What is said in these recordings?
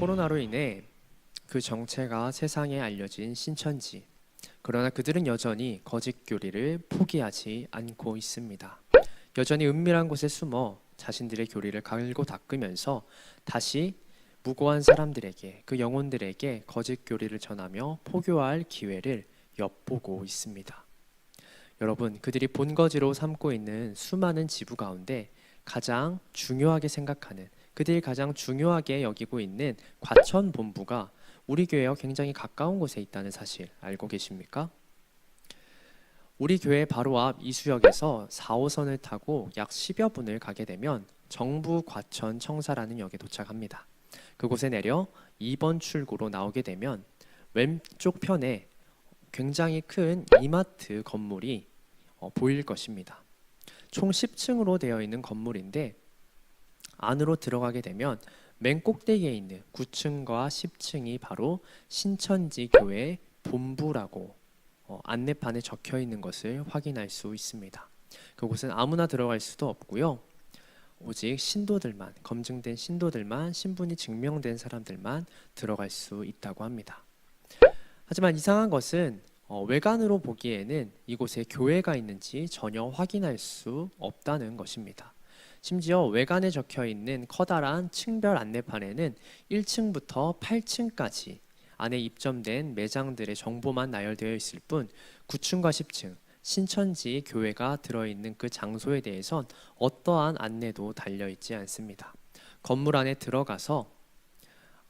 코로나로 인해 그 정체가 세상에 알려진 신천지. 그러나 그들은 여전히 거짓 교리를 포기하지 않고 있습니다. 여전히 은밀한 곳에 숨어 자신들의 교리를 갈고 닦으면서 다시 무고한 사람들에게, 그 영혼들에게 거짓 교리를 전하며 포교할 기회를 엿보고 있습니다. 여러분, 그들이 본거지로 삼고 있는 수많은 지부 가운데 가장 중요하게 생각하는, 그들이 가장 중요하게 여기고 있는 과천 본부가 우리 교회와 굉장히 가까운 곳에 있다는 사실 알고 계십니까? 우리 교회 바로 앞 이수역에서 4호선을 타고 약 10여 분을 가게 되면 정부 과천 청사라는 역에 도착합니다. 그곳에 내려 2번 출구로 나오게 되면 왼쪽 편에 굉장히 큰 이마트 건물이 보일 것입니다. 총 10층으로 되어 있는 건물인데 안으로 들어가게 되면 맨 꼭대기에 있는 9층과 10층이 바로 신천지 교회 본부라고 안내판에 적혀 있는 것을 확인할 수 있습니다. 그곳은 아무나 들어갈 수도 없고요. 오직 신도들만, 검증된 신도들만, 신분이 증명된 사람들만 들어갈 수 있다고 합니다. 하지만 이상한 것은 외관으로 보기에는 이곳에 교회가 있는지 전혀 확인할 수 없다는 것입니다. 심지어 외관에 적혀 있는 커다란 층별 안내판에는 1층부터 8층까지 안에 입점된 매장들의 정보만 나열되어 있을 뿐 9층과 10층 신천지 교회가 들어있는 그 장소에 대해선 어떠한 안내도 달려있지 않습니다. 건물 안에 들어가서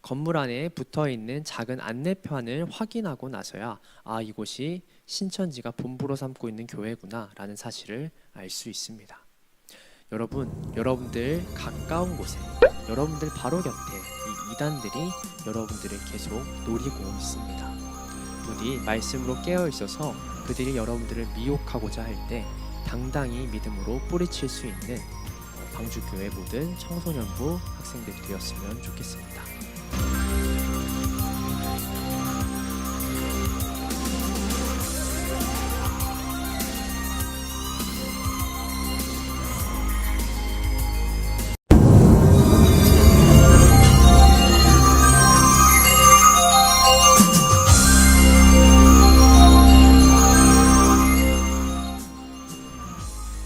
건물 안에 붙어있는 작은 안내판을 확인하고 나서야 이곳이 신천지가 본부로 삼고 있는 교회구나 라는 사실을 알 수 있습니다. 여러분들 가까운 곳에, 여러분들 바로 곁에 이 이단들이 여러분들을 계속 노리고 있습니다. 부디 말씀으로 깨어 있어서 그들이 여러분들을 미혹하고자 할 때 당당히 믿음으로 뿌리칠 수 있는 광주교회 모든 청소년부 학생들이 되었으면 좋겠습니다.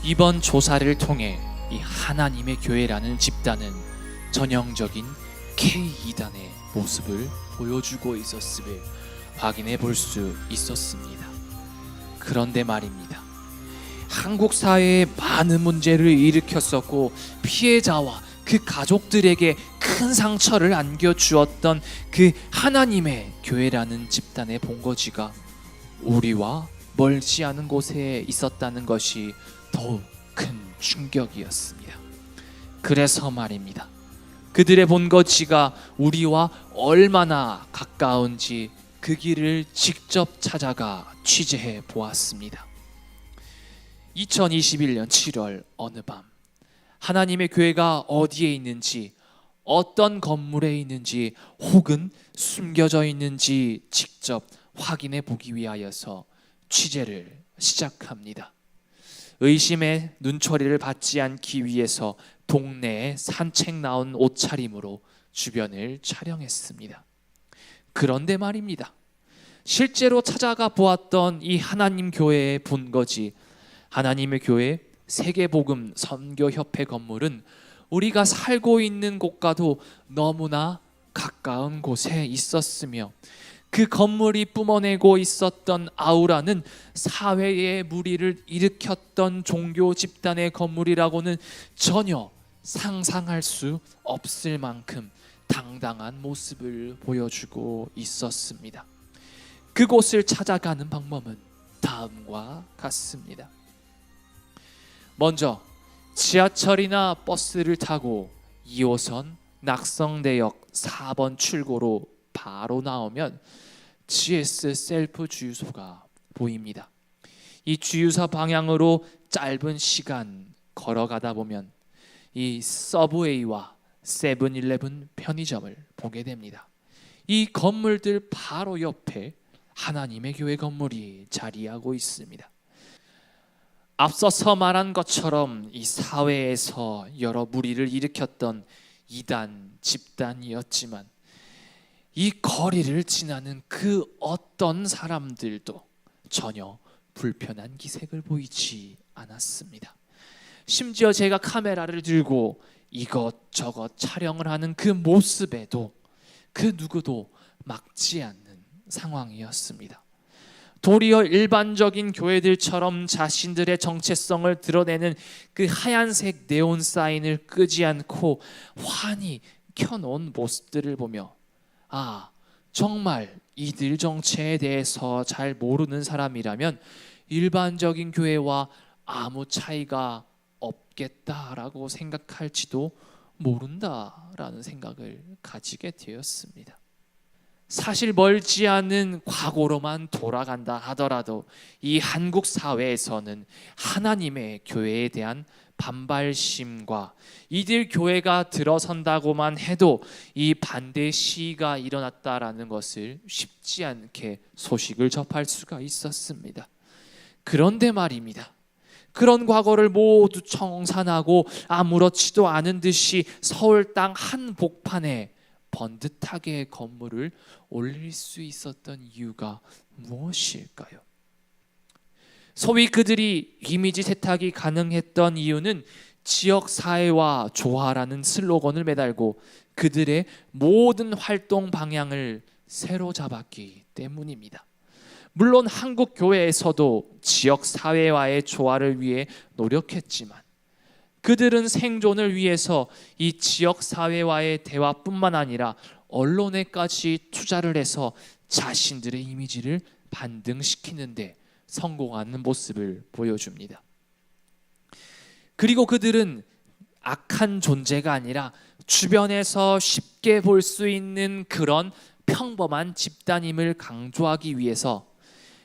이번 조사를 통해 이 하나님의 교회라는 집단은 전형적인 K2단의 모습을 보여주고 있었음을 확인해 볼 수 있었습니다. 그런데 말입니다. 한국 사회에 많은 문제를 일으켰었고 피해자와 그 가족들에게 큰 상처를 안겨주었던 그 하나님의 교회라는 집단의 본거지가 우리와 멀지 않은 곳에 있었다는 것이 더욱 큰 충격이었습니다. 그래서 말입니다. 그들의 본거지가 우리와 얼마나 가까운지 그 길을 직접 찾아가 취재해 보았습니다. 2021년 7월 어느 밤 하나님의 교회가 어디에 있는지, 어떤 건물에 있는지, 혹은 숨겨져 있는지 직접 확인해 보기 위하여서 취재를 시작합니다. 의심의 눈초리를 받지 않기 위해서 동네에 산책 나온 옷차림으로 주변을 촬영했습니다. 그런데 말입니다. 실제로 찾아가 보았던 이 하나님 교회의 본거지, 하나님의 교회 세계복음 선교협회 건물은 우리가 살고 있는 곳과도 너무나 가까운 곳에 있었으며 그 건물이 뿜어내고 있었던 아우라는 사회에 무리를 일으켰던 종교 집단의 건물이라고는 전혀 상상할 수 없을 만큼 당당한 모습을 보여주고 있었습니다. 그곳을 찾아가는 방법은 다음과 같습니다. 먼저 지하철이나 버스를 타고 2호선 낙성대역 4번 출구로 바로 나오면 GS 셀프 주유소가 보입니다. 이 주유소 방향으로 짧은 시간 걸어가다 보면 이 서브웨이와 세븐일레븐 편의점을 보게 됩니다. 이 건물들 바로 옆에 하나님의 교회 건물이 자리하고 있습니다. 앞서서 말한 것처럼 이 사회에서 여러 무리를 일으켰던 이단 집단이었지만 이 거리를 지나는 그 어떤 사람들도 전혀 불편한 기색을 보이지 않았습니다. 심지어 제가 카메라를 들고 이것저것 촬영을 하는 그 모습에도 그 누구도 막지 않는 상황이었습니다. 도리어 일반적인 교회들처럼 자신들의 정체성을 드러내는 그 하얀색 네온 사인을 끄지 않고 환히 켜놓은 모습들을 보며 정말 이들 정체에 대해서 잘 모르는 사람이라면 일반적인 교회와 아무 차이가 없겠다라고 생각할지도 모른다라는 생각을 가지게 되었습니다. 사실 멀지 않은 과거로만 돌아간다 하더라도 이 한국 사회에서는 하나님의 교회에 대한 반발심과 이들 교회가 들어선다고만 해도 이 반대 시위가 일어났다라는 것을 쉽지 않게 소식을 접할 수가 있었습니다. 그런데 말입니다. 그런 과거를 모두 청산하고 아무렇지도 않은 듯이 서울 땅 한복판에 번듯하게 건물을 올릴 수 있었던 이유가 무엇일까요? 소위 그들이 이미지 세탁이 가능했던 이유는 지역사회와 조화라는 슬로건을 매달고 그들의 모든 활동 방향을 새로 잡았기 때문입니다. 물론 한국 교회에서도 지역사회와의 조화를 위해 노력했지만 그들은 생존을 위해서 이 지역사회와의 대화뿐만 아니라 언론에까지 투자를 해서 자신들의 이미지를 반등시키는데 성공하는 모습을 보여줍니다. 그리고 그들은 악한 존재가 아니라 주변에서 쉽게 볼 수 있는 그런 평범한 집단임을 강조하기 위해서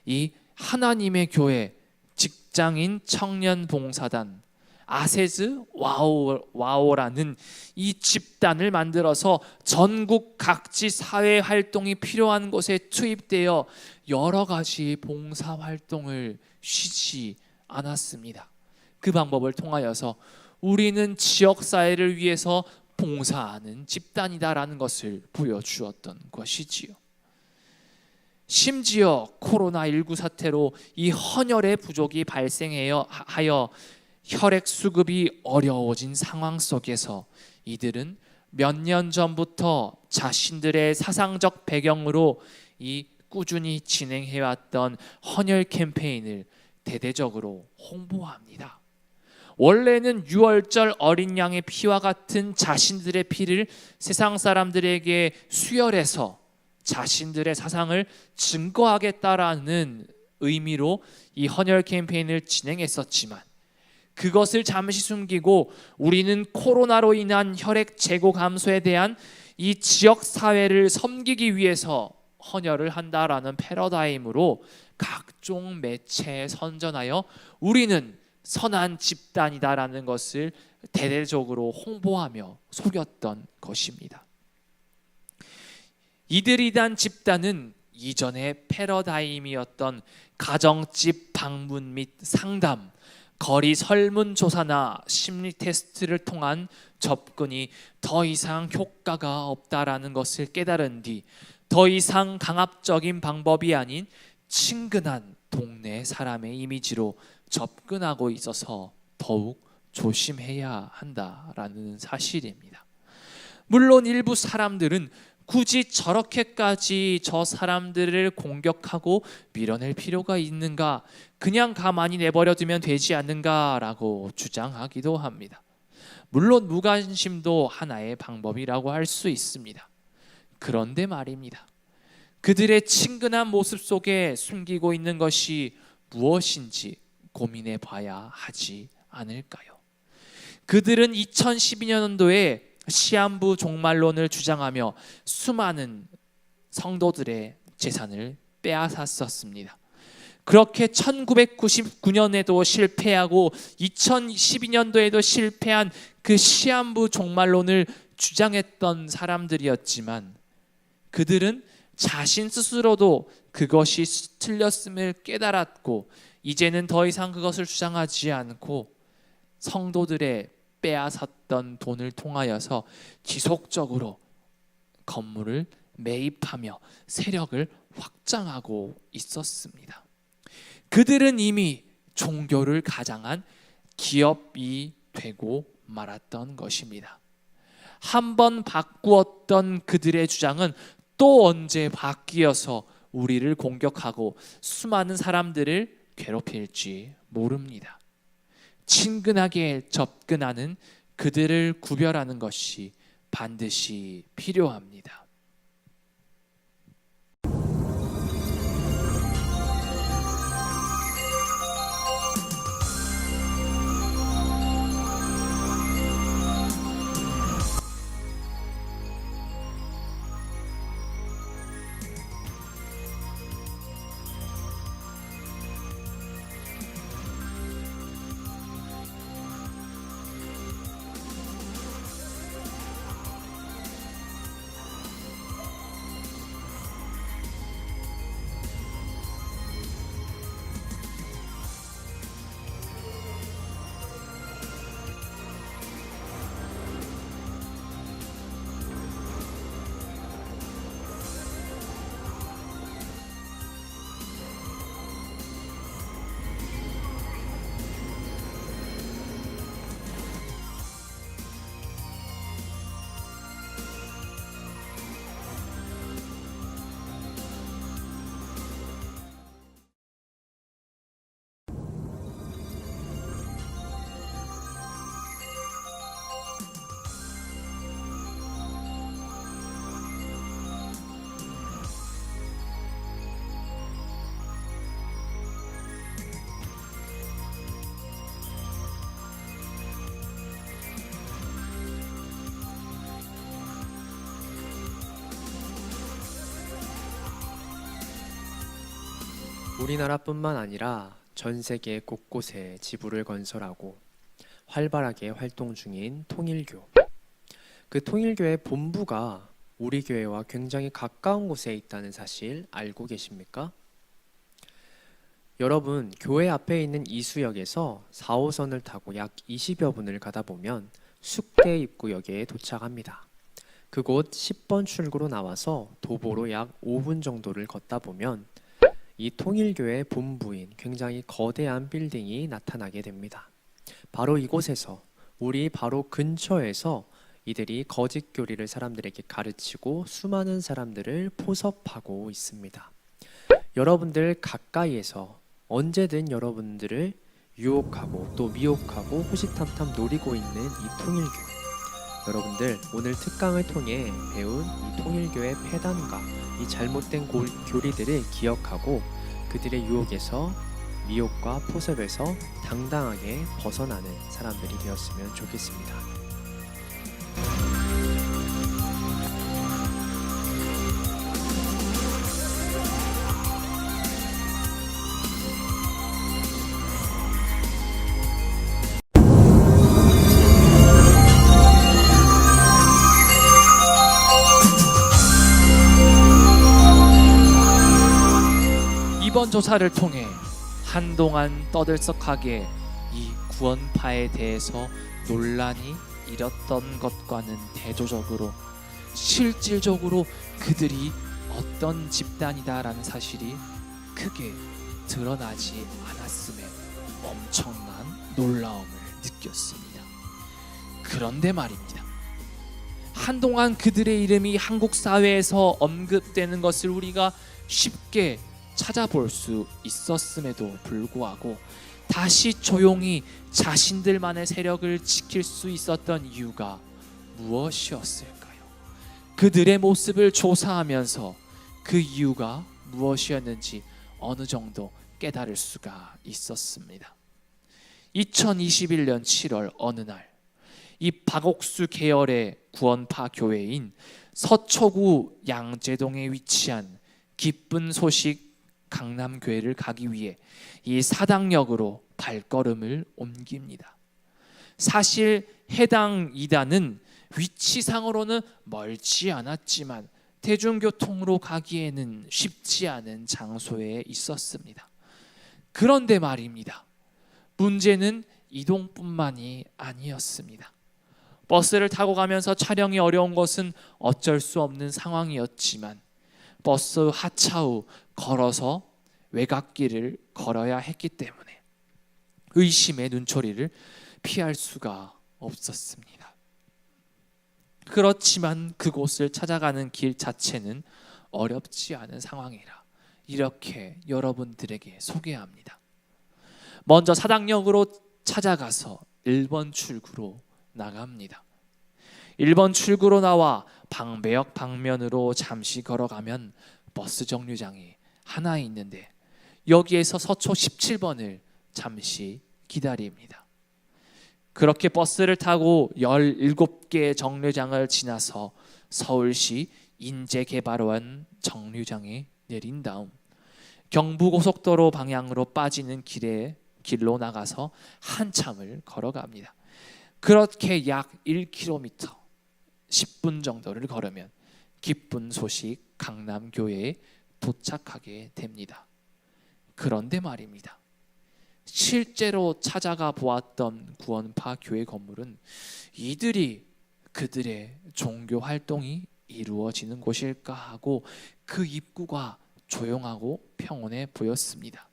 이 하나님의 교회, 직장인 청년 봉사단, 아세즈 와오라는 이 집단을 만들어서 전국 각지 사회 활동이 필요한 곳에 투입되어 여러 가지 봉사 활동을 쉬지 않았습니다. 그 방법을 통하여서 우리는 지역 사회를 위해서 봉사하는 집단이다라는 것을 보여주었던 것이지요. 심지어 코로나19 사태로 이 헌혈의 부족이 발생하여 혈액 수급이 어려워진 상황 속에서 이들은 몇 년 전부터 자신들의 사상적 배경으로 이 꾸준히 진행해왔던 헌혈 캠페인을 대대적으로 홍보합니다. 원래는 유월절 어린 양의 피와 같은 자신들의 피를 세상 사람들에게 수혈해서 자신들의 사상을 증거하겠다라는 의미로 이 헌혈 캠페인을 진행했었지만 그것을 잠시 숨기고 우리는 코로나로 인한 혈액 재고 감소에 대한 이 지역 사회를 섬기기 위해서 헌혈을 한다라는 패러다임으로 각종 매체에 선전하여 우리는 선한 집단이다라는 것을 대대적으로 홍보하며 속였던 것입니다. 이들이란 집단은 이전의 패러다임이었던 가정집 방문 및 상담, 거리 설문조사나 심리 테스트를 통한 접근이 더 이상 효과가 없다라는 것을 깨달은 뒤 더 이상 강압적인 방법이 아닌 친근한 동네 사람의 이미지로 접근하고 있어서 더욱 조심해야 한다라는 사실입니다. 물론 일부 사람들은 굳이 저렇게까지 저 사람들을 공격하고 밀어낼 필요가 있는가, 그냥 가만히 내버려두면 되지 않는가라고 주장하기도 합니다. 물론 무관심도 하나의 방법이라고 할 수 있습니다. 그런데 말입니다. 그들의 친근한 모습 속에 숨기고 있는 것이 무엇인지 고민해 봐야 하지 않을까요? 그들은 2012년도에 시한부 종말론을 주장하며 수많은 성도들의 재산을 빼앗았었습니다. 그렇게 1999년에도 실패하고 2012년도에도 실패한 그 시한부 종말론을 주장했던 사람들이었지만 그들은 자신 스스로도 그것이 틀렸음을 깨달았고 이제는 더 이상 그것을 주장하지 않고 성도들의 빼앗았던 돈을 통하여서 지속적으로 건물을 매입하며 세력을 확장하고 있었습니다. 그들은 이미 종교를 가장한 기업이 되고 말았던 것입니다. 한번 바꾸었던 그들의 주장은 또 언제 바뀌어서 우리를 공격하고 수많은 사람들을 괴롭힐지 모릅니다. 친근하게 접근하는 그들을 구별하는 것이 반드시 필요합니다. 우리나라뿐만 아니라 전 세계 곳곳에 지부를 건설하고 활발하게 활동 중인 통일교. 그 통일교의 본부가 우리 교회와 굉장히 가까운 곳에 있다는 사실 알고 계십니까? 여러분, 교회 앞에 있는 이수역에서 4호선을 타고 약 20여 분을 가다 보면 숙대 입구역에 도착합니다. 그곳 10번 출구로 나와서 도보로 약 5분 정도를 걷다 보면 이 통일교의 본부인 굉장히 거대한 빌딩이 나타나게 됩니다. 바로 이곳에서, 우리 바로 근처에서 이들이 거짓 교리를 사람들에게 가르치고 수많은 사람들을 포섭하고 있습니다. 여러분들 가까이에서 언제든 여러분들을 유혹하고 또 미혹하고 호시탐탐 노리고 있는 이 통일교. 여러분들 오늘 특강을 통해 배운 이 통일교의 폐단과 이 잘못된 교리들을 기억하고 그들의 유혹에서, 미혹과 포섭에서 당당하게 벗어나는 사람들이 되었으면 좋겠습니다. 이번 조사를 통해 한동안 떠들썩하게 이 구원파에 대해서 논란이 일었던 것과는 대조적으로 실질적으로 그들이 어떤 집단이다라는 사실이 크게 드러나지 않았음에 엄청난 놀라움을 느꼈습니다. 그런데 말입니다. 한동안 그들의 이름이 한국 사회에서 언급되는 것을 우리가 쉽게 찾아볼 수 있었음에도 불구하고 다시 조용히 자신들만의 세력을 지킬 수 있었던 이유가 무엇이었을까요? 그들의 모습을 조사하면서 그 이유가 무엇이었는지 어느 정도 깨달을 수가 있었습니다. 2021년 7월 어느 날 이 박옥수 계열의 구원파 교회인 서초구 양재동에 위치한 기쁜 소식 강남교회를 가기 위해 이 사당역으로 발걸음을 옮깁니다. 사실 해당 이단은 위치상으로는 멀지 않았지만 대중교통으로 가기에는 쉽지 않은 장소에 있었습니다. 그런데 말입니다. 문제는 이동뿐만이 아니었습니다. 버스를 타고 가면서 촬영이 어려운 것은 어쩔 수 없는 상황이었지만 버스 하차 후 걸어서 외곽길을 걸어야 했기 때문에 의심의 눈초리를 피할 수가 없었습니다. 그렇지만 그곳을 찾아가는 길 자체는 어렵지 않은 상황이라 이렇게 여러분들에게 소개합니다. 먼저 사당역으로 찾아가서 1번 출구로 나갑니다. 1번 출구로 나와 방배역 방면으로 잠시 걸어가면 버스 정류장이 하나 있는데 여기에서 서초 17번을 잠시 기다립니다. 그렇게 버스를 타고 17개의 정류장을 지나서 서울시 인재개발원 정류장에 내린 다음 경부고속도로 방향으로 빠지는 길로 나가서 한참을 걸어갑니다. 그렇게 약 1km 10분 정도를 걸으면 기쁜 소식 강남교회에 도착하게 됩니다. 그런데 말입니다. 실제로 찾아가 보았던 구원파 교회 건물은 이들이 그들의 종교 활동이 이루어지는 곳일까 하고 그 입구가 조용하고 평온해 보였습니다.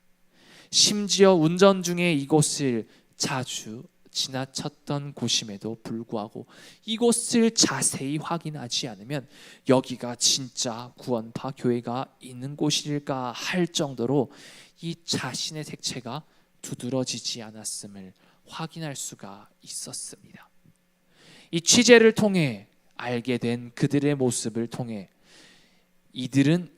심지어 운전 중에 이곳을 자주 지나쳤던 곳임에도 불구하고 이곳을 자세히 확인하지 않으면 여기가 진짜 구원파 교회가 있는 곳일까 할 정도로 이 자신의 색채가 두드러지지 않았음을 확인할 수가 있었습니다. 이 취재를 통해 알게 된 그들의 모습을 통해 이들은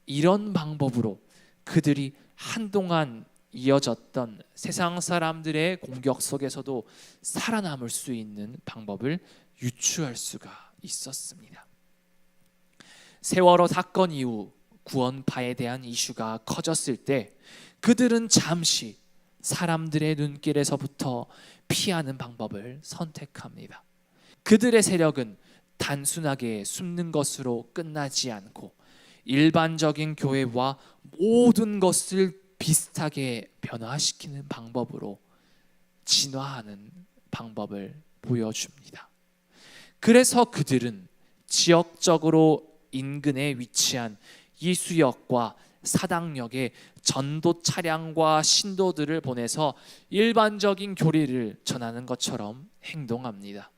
이런 방법으로 그들이 한동안 이어졌던 세상 사람들의 공격 속에서도 살아남을 수 있는 방법을 유추할 수가 있었습니다. 세월호 사건 이후 구원파에 대한 이슈가 커졌을 때 그들은 잠시 사람들의 눈길에서부터 피하는 방법을 선택합니다. 그들의 세력은 단순하게 숨는 것으로 끝나지 않고 일반적인 교회와 모든 것을 비슷하게 변화시키는 방법으로 진화하는 방법을 보여줍니다. 그래서 그들은 지역적으로 인근에 위치한 이수역과 사당역에 전도 차량과 신도들을 보내서 일반적인 교리를 전하는 것처럼 행동합니다.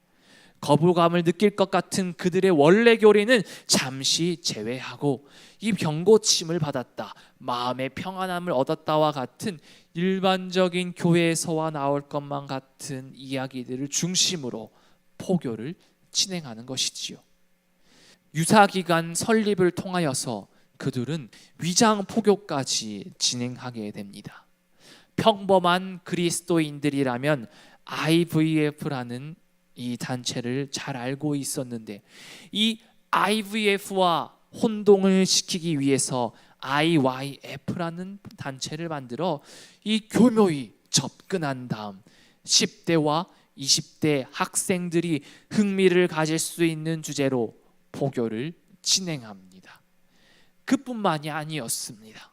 거부감을 느낄 것 같은 그들의 원래 교리는 잠시 제외하고 이 병고침을 받았다, 마음의 평안함을 얻었다와 같은 일반적인 교회에서와 나올 것만 같은 이야기들을 중심으로 포교를 진행하는 것이지요. 유사기간 설립을 통하여서 그들은 위장 포교까지 진행하게 됩니다. 평범한 그리스도인들이라면 IVF라는 이 단체를 잘 알고 있었는데 이 IVF와 혼동을 시키기 위해서 IYF라는 단체를 만들어 이 교묘히 접근한 다음 10대와 20대 학생들이 흥미를 가질 수 있는 주제로 포교를 진행합니다. 그뿐만이 아니었습니다.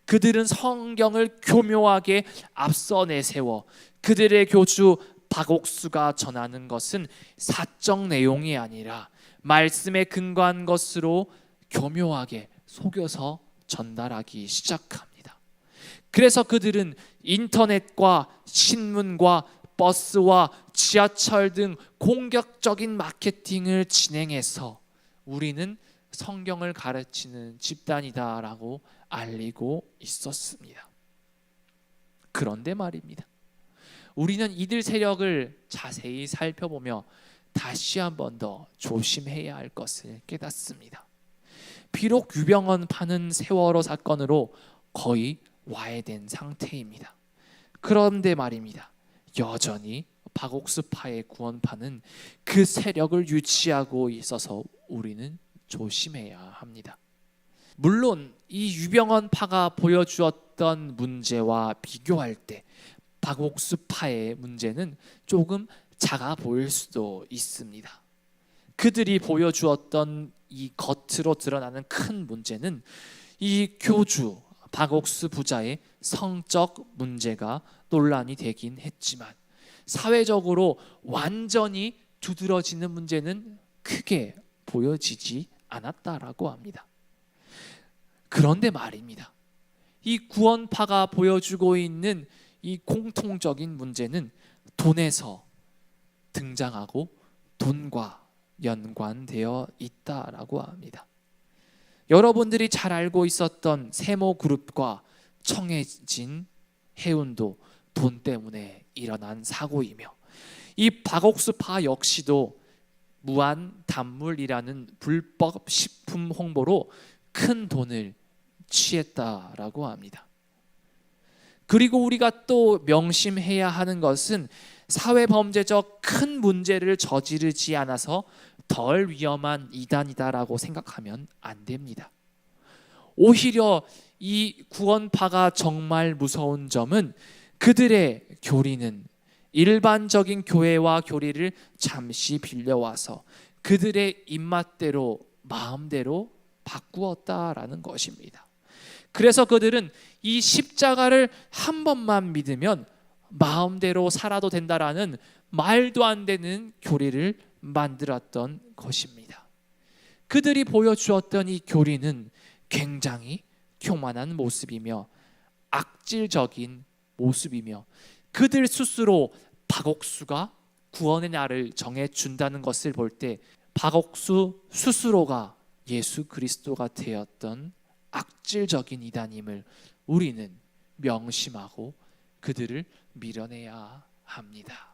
그들은 성경을 교묘하게 앞서 내세워 그들의 교주 박옥수가 전하는 것은 사적 내용이 아니라 말씀에 근거한 것으로 교묘하게 속여서 전달하기 시작합니다. 그래서 그들은 인터넷과 신문과 버스와 지하철 등 공격적인 마케팅을 진행해서 우리는 성경을 가르치는 집단이다라고 알리고 있었습니다. 그런데 말입니다. 우리는 이들 세력을 자세히 살펴보며 다시 한 번 더 조심해야 할 것을 깨닫습니다. 비록 유병헌 파는 세월호 사건으로 거의 와해된 상태입니다. 그런데 말입니다. 여전히 박옥수파의 구원파는 그 세력을 유지하고 있어서 우리는 조심해야 합니다. 물론 이 유병헌파가 보여주었던 문제와 비교할 때 박옥수파의 문제는 조금 작아 보일 수도 있습니다. 그들이 보여주었던 이 겉으로 드러나는 큰 문제는 이 교주 박옥수 부자의 성적 문제가 논란이 되긴 했지만 사회적으로 완전히 두드러지는 문제는 크게 보여지지 않았다라고 합니다. 그런데 말입니다. 이 구원파가 보여주고 있는 이 공통적인 문제는 돈에서 등장하고 돈과 연관되어 있다라고 합니다. 여러분들이 잘 알고 있었던 세모그룹과 청해진 해운도 돈 때문에 일어난 사고이며, 이 박옥수파 역시도 무한 단물이라는 불법 식품 홍보로 큰 돈을 취했다라고 합니다. 그리고 우리가 또 명심해야 하는 것은 사회범죄적 큰 문제를 저지르지 않아서 덜 위험한 이단이다라고 생각하면 안 됩니다. 오히려 이 구원파가 정말 무서운 점은 그들의 교리는 일반적인 교회와 교리를 잠시 빌려와서 그들의 입맛대로 마음대로 바꾸었다라는 것입니다. 그래서 그들은 이 십자가를 한 번만 믿으면 마음대로 살아도 된다라는 말도 안 되는 교리를 만들었던 것입니다. 그들이 보여주었던 이 교리는 굉장히 교만한 모습이며 악질적인 모습이며, 그들 스스로 박옥수가 구원의 날을 정해준다는 것을 볼 때 박옥수 스스로가 예수 그리스도가 되었던 악질적인 이단임을 우리는 명심하고 그들을 밀어내야 합니다.